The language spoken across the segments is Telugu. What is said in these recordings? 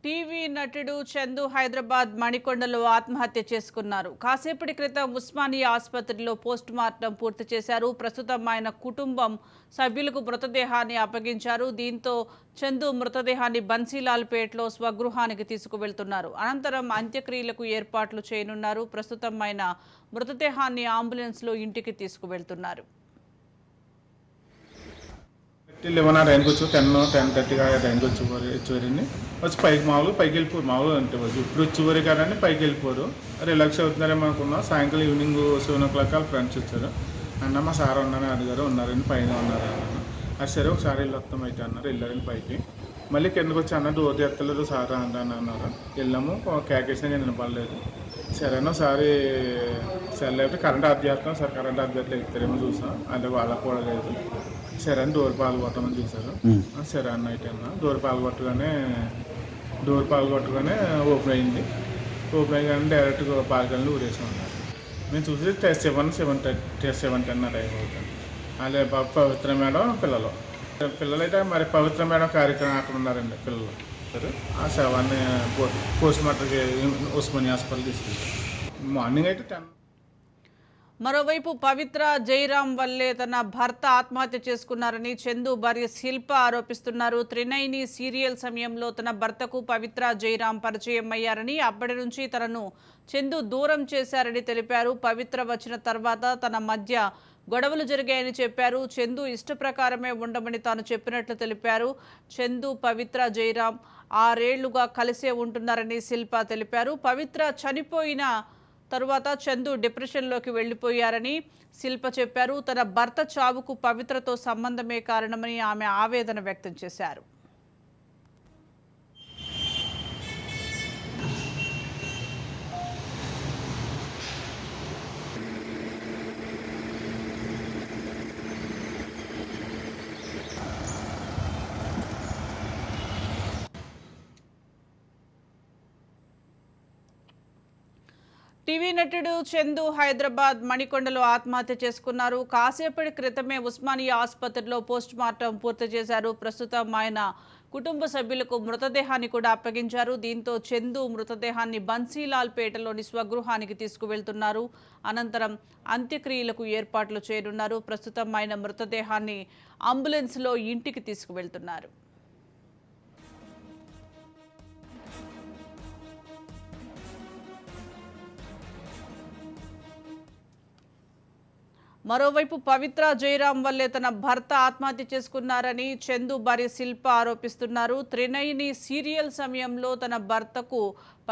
టీవీ నటుడు చందు హైదరాబాద్ మణికొండలో ఆత్మహత్య చేసుకున్నారు. కాసేపటి క్రితం ఉస్మానియా ఆసుపత్రిలో పోస్ట్ మార్టం పూర్తి చేశారు. ప్రస్తుతం ఆయన కుటుంబం సభ్యులకు మృతదేహాన్ని అప్పగించారు. దీంతో చందు మృతదేహాన్ని బన్సీలాల్పేటలో స్వగృహానికి తీసుకువెళ్తున్నారు. అనంతరం అంత్యక్రియలకు ఏర్పాట్లు చేయనున్నారు. ప్రస్తుతం ఆయన మృతదేహాన్ని అంబులెన్స్లో ఇంటికి తీసుకువెళ్తున్నారు. 11 ఆ టైంకి వచ్చి 10:30 ఆ టైంకి వచ్చేవారండి. వచ్చి పైకి వెళ్ళిపోరు. మామూలుగా అంటే ఇప్పుడు వచ్చేవారు కదండి, పైకి వెళ్ళిపోరు. రిలాక్స్ అవుతున్నారేమో అనుకున్నాం. సాయంకాలం ఈవినింగ్ 7:00 వాళ్ళ ఫ్రెండ్స్ వచ్చారు. అన్న మా సార్ ఉన్నారని అడిగారు. ఉన్నారండి, పైన ఉన్నారు అన్నాను. అది సరే ఒకసారి వెళ్ళి వస్తాం అయితే అన్నారు. వెళ్ళారండి పైకి. మళ్ళీ కిందకు వచ్చి అన్న డోర్ తెత్తలేదు సార్ అని అన్నారు. వెళ్ళాము, కేకేసినా నేను వినపడలేదు. సరేనా ఒకసారి సరే లేకపోతే కరెంట్ ఆఫ్ చేస్తాం సార్, కరెంట్ ఆఫ్ చేస్తే ఇస్తారేమో చూసాం. అంటే వాళ్ళకు కూడా లేదు. సరే అని డోర్ పాల్గొట్టమని చూశారు. సరే అన్న అయితే అన్న డోర్ పాల్గొట్టగానే ఓపెన్ అయింది. ఓపెన్ అయ్యగానే డైరెక్ట్గా పాల్గొని ఊరేసాం అన్నారు. నేను చూసి టెస్ట్ 7:10 టైం అవుతుంది. అదే పవిత్ర మేడం పిల్లలు అయితే మరి పవిత్ర మేడం కార్యక్రమం అక్కడ ఉన్నారండి పిల్లలు. ఆ శవాన్ని పోస్ట్ మార్టంకి ఉస్మానియా హాస్పిటల్ తీసుకెళ్ళారు. మార్నింగ్ అయితే 10. మరోవైపు పవిత్ర జైరాం వల్లే తన భర్త ఆత్మహత్య చేసుకున్నారని చందు భార్య శిల్ప ఆరోపిస్తున్నారు. త్రినైని సీరియల్ సమయంలో తన భర్తకు పవిత్ర జైరాం పరిచయం అయ్యారని, అప్పటి నుంచి తనను చందు దూరం చేశారని తెలిపారు. పవిత్ర వచ్చిన తర్వాత తన మధ్య గొడవలు జరిగాయని చెప్పారు. చందు ఇష్ట ప్రకారమే ఉండమని తాను చెప్పినట్లు తెలిపారు. చందు పవిత్ర జైరాం 6 ఏళ్లుగా కలిసే ఉంటున్నారని శిల్ప తెలిపారు. పవిత్ర చనిపోయిన తరువాత చందు డిప్రెషన్లోకి వెళ్లిపోయారని శిల్ప చెప్పారు. తన భర్త చావుకు పవిత్రతో సంబంధమే కారణమని ఆమె ఆవేదన వ్యక్తం చేశారు. టీవీ నటుడు చందు హైదరాబాద్ మణికొండలో ఆత్మహత్య చేసుకున్నారు. కాసేపటి క్రితమే ఉస్మానియా ఆసుపత్రిలో పోస్ట్ మార్టం పూర్తి చేశారు. ప్రస్తుతం ఆయన కుటుంబ సభ్యులకు మృతదేహాన్ని కూడా అప్పగించారు. దీంతో చందు మృతదేహాన్ని బన్సీలాల్పేటలోని స్వగృహానికి తీసుకువెళ్తున్నారు. అనంతరం అంత్యక్రియలకు ఏర్పాట్లు చేయనున్నారు. ప్రస్తుతం ఆయన మృతదేహాన్ని అంబులెన్స్లో ఇంటికి తీసుకువెళ్తున్నారు. మరోవైపు పవిత్ర జైరాం వల్లే తన భర్త ఆత్మహత్య చేసుకున్నారని చందు భార్య శిల్ప ఆరోపిస్తున్నారు. త్రినైని సీరియల్ సమయంలో తన భర్తకు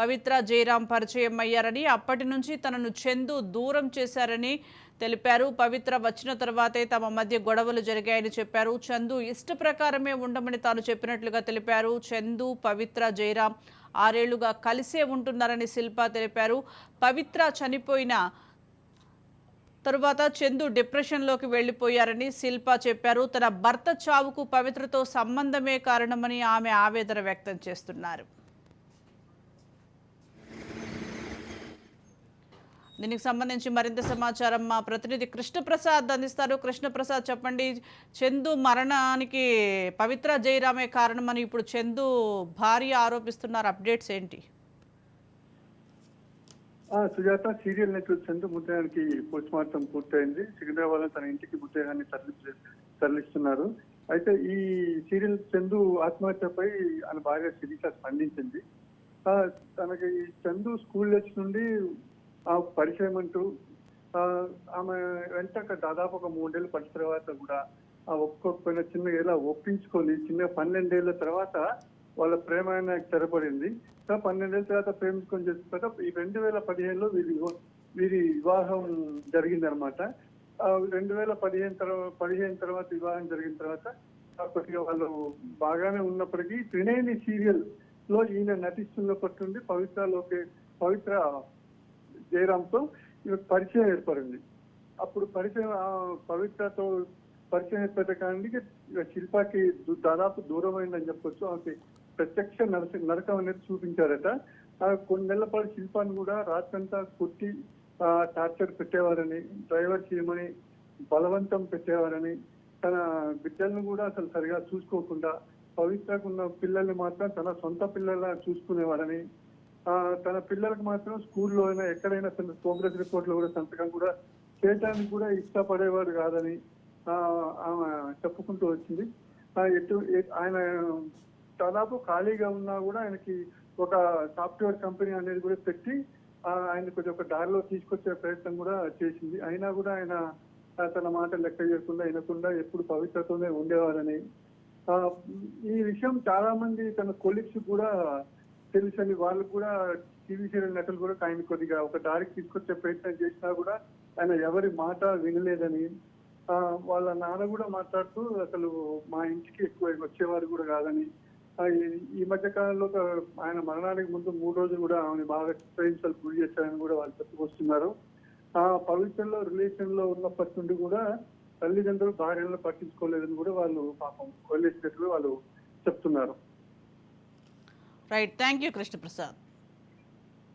పవిత్ర జైరాం పరిచయం అయ్యారని, అప్పటి నుంచి తనను చందు దూరం చేశారని తెలిపారు. పవిత్ర వచ్చిన తర్వాతే తమ మధ్య గొడవలు జరిగాయని చెప్పారు. చందు ఇష్ట ప్రకారమే ఉండమని తాను చెప్పినట్లుగా తెలిపారు. చందు పవిత్ర జైరాం 6 ఏళ్లుగా కలిసే ఉంటున్నారని శిల్ప తెలిపారు. పవిత్ర చనిపోయిన తరువాత చందు డిప్రెషన్లోకి వెళ్లిపోయారని శిల్ప చెప్పారు. తన భర్త చావుకు పవిత్రతో సంబంధమే కారణమని ఆమె ఆవేదన వ్యక్తం చేస్తున్నారు. దీనికి సంబంధించి మరింత సమాచారం మా ప్రతినిధి కృష్ణప్రసాద్ అందిస్తారు. కృష్ణప్రసాద్ చెప్పండి, చందు మరణానికి పవిత్ర జైరామే కారణమని ఇప్పుడు చందు భార్య ఆరోపిస్తున్నారు. అప్డేట్స్ ఏంటి? సుజాత సీరియల్ నటుడు చందు మృతదేహానికి పోస్ట్ మార్టం పూర్తయింది. సికింద్రాబాద్ లో తన ఇంటికి మృతదేహాన్ని తరలిస్తున్నారు. అయితే ఈ సీరియల్ చందు ఆత్మహత్యపై ఆయన భార్య శిరీష స్పందించింది. తనకి ఈ చందు స్కూల్ డేస్ నుండి పరిచయం అంటూ ఆమె వెంట దాదాపు ఒక 3 ఏళ్ళు పడిన తర్వాత కూడా ఒప్పుకోకపోయినా చిన్నగా ఎలా ఒప్పించుకొని చిన్న 12 ఏళ్ల తర్వాత వాళ్ళ ప్రేమ తెరపడింది. 12 ఏళ్ళ తర్వాత ప్రేమించుకొని చేసిన తర్వాత ఈ 2015లో వీరి వివాహం జరిగింది అనమాట. 2015 తర్వాత వివాహం జరిగిన తర్వాత కొద్దిగా వాళ్ళు బాగానే ఉన్నప్పటికీ త్రినేని సీరియల్ లో ఈయన నటిస్తున్నప్పటి నుండి పవిత్ర జయరాంతో పరిచయం ఏర్పడింది. అప్పుడు పవిత్రతో పరిచయం ఏర్పడటానికి శిల్పాకి దాదాపు దూరమైందని చెప్పొచ్చు. ఆమెకి ప్రత్యక్ష నరకం అనేది చూపించారట. కొన్ని నెలల పాటు శిల్పాన్ని కూడా రాత్రంతా కొట్టి టార్చర్ పెట్టేవారని, డ్రైవర్ చేయమని బలవంతం పెట్టేవారని, తన బిడ్డలను కూడా అసలు సరిగా చూసుకోకుండా పవిత్రకు ఉన్న పిల్లల్ని మాత్రం తన సొంత పిల్లల చూసుకునేవాడని, తన పిల్లలకు మాత్రం స్కూల్లో అయినా ఎక్కడైనా తన ప్రోగ్రెస్ రిపోర్ట్ లో కూడా సంతకం కూడా చేయడానికి కూడా ఇష్టపడేవాడు కాదని ఆమె చెప్పుకుంటూ వచ్చింది. ఆయన దాదాపు ఖాళీగా ఉన్నా కూడా ఆయనకి ఒక సాఫ్ట్వేర్ కంపెనీ అనేది కూడా పెట్టి ఆయన కొంచెం ఒక దారిలో తీసుకొచ్చే ప్రయత్నం కూడా చేసింది. అయినా కూడా ఆయన తన మాట లెక్క చేయకుండా వినకుండా ఎప్పుడు పవిత్రతోనే ఉండేవారని, ఈ విషయం చాలా మంది తన కొలీగ్స్ కూడా తెలుసని, వాళ్ళు కూడా టీవీ సీరియల్ నటులు కూడా ఆయన కొద్దిగా ఒక దారికి తీసుకొచ్చే ప్రయత్నం చేసినా కూడా ఆయన ఎవరి మాట వినలేదని, వాళ్ళ నాన్న కూడా మాట్లాడుతూ అసలు మా ఇంటికి ఎక్కువ వచ్చేవారు కూడా కాదని, ఈ మధ్య కాలంలో ఆయన మరణానికి ముందు 3 రోజులు కూడా ఆమెను బాగా చిత్రహింసలు గురి చేశారని కూడా వాళ్ళు చెప్పుకొస్తున్నారు. పవిత్రలో రిలేషన్ లో ఉన్నప్పటి నుండి కూడా తల్లిదండ్రులు భార్యలను పట్టించుకోలేదని కూడా వాళ్ళు పాపం వదిలేసినట్లు వాళ్ళు చెప్తున్నారు. Right, thank you Krishnaprasad.